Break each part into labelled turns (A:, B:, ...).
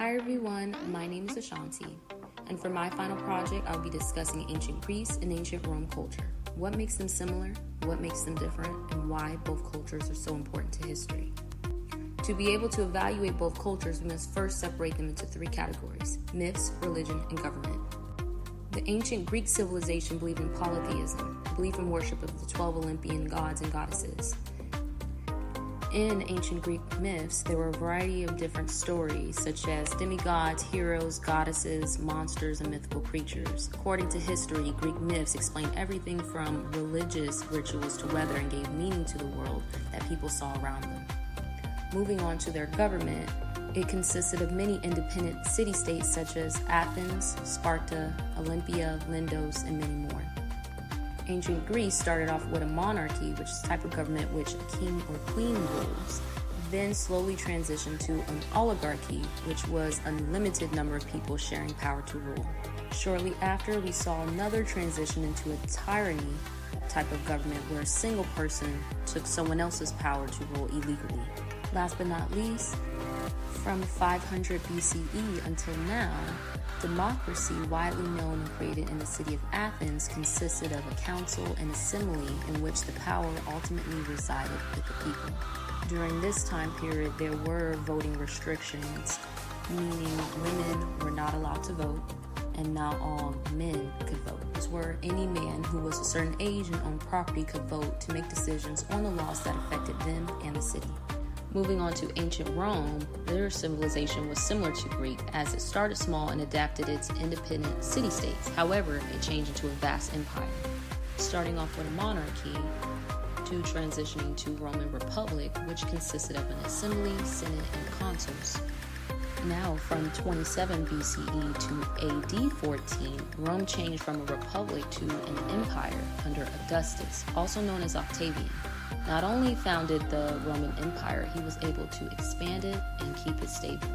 A: Hi everyone, my name is Ashanti, and for my final project, I'll be discussing ancient Greece and ancient Rome culture. What makes them similar, what makes them different, and why both cultures are so important to history. To be able to evaluate both cultures, we must first separate them into three categories: myths, religion, and government. The ancient Greek civilization believed in polytheism, belief and worship of the 12 Olympian gods and goddesses. In ancient Greek myths, there were a variety of different stories, such as demigods, heroes, goddesses, monsters, and mythical creatures. According to history, Greek myths explain everything from religious rituals to weather and gave meaning to the world that people saw around them. Moving on to their government, it consisted of many independent city-states such as Athens, Sparta, Olympia, Lindos, and many more. Ancient Greece started off with a monarchy, which is a type of government which a king or queen rules, then slowly transitioned to an oligarchy, which was a limited number of people sharing power to rule. Shortly after, we saw another transition into a tyranny type of government where a single person took someone else's power to rule illegally. Last but not least, from 500 BCE until now, democracy, widely known and created in the city of Athens, consisted of a council and assembly in which the power ultimately resided with the people. During this time period, there were voting restrictions, meaning women were not allowed to vote, and not all men could vote. As were any man who was a certain age and owned property could vote to make decisions on the laws that affected them and the city. Moving on to ancient Rome, their civilization was similar to Greek as it started small and adapted its independent city-states. However, it changed into a vast empire, starting off with a monarchy to transitioning to Roman Republic, which consisted of an assembly, senate, and consuls. Now, from 27 BCE to AD 14, Rome changed from a republic to an empire under Augustus, also known as Octavian. Not only founded the Roman Empire, he was able to expand it and keep it stable.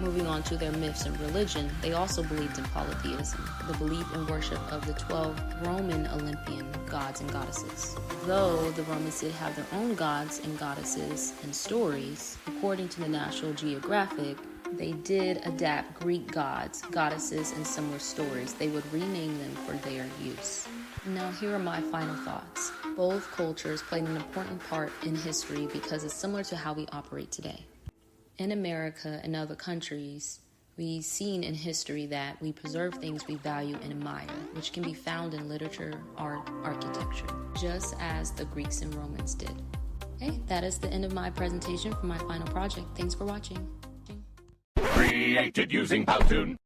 A: Moving on to their myths and religion, they also believed in polytheism, the belief and worship of the 12 Roman Olympian gods and goddesses. Though the Romans did have their own gods and goddesses and stories, according to the National Geographic, they did adapt Greek gods, goddesses, and similar stories. They would rename them for their use. Now here are my final thoughts. Both cultures played an important part in history because it's similar to how we operate today. In America and other countries, we've seen in history that we preserve things we value and admire, which can be found in literature, art, architecture, just as the Greeks and Romans did. Okay, that is the end of my presentation for my final project. Thanks for watching.
B: Created using Powtoon.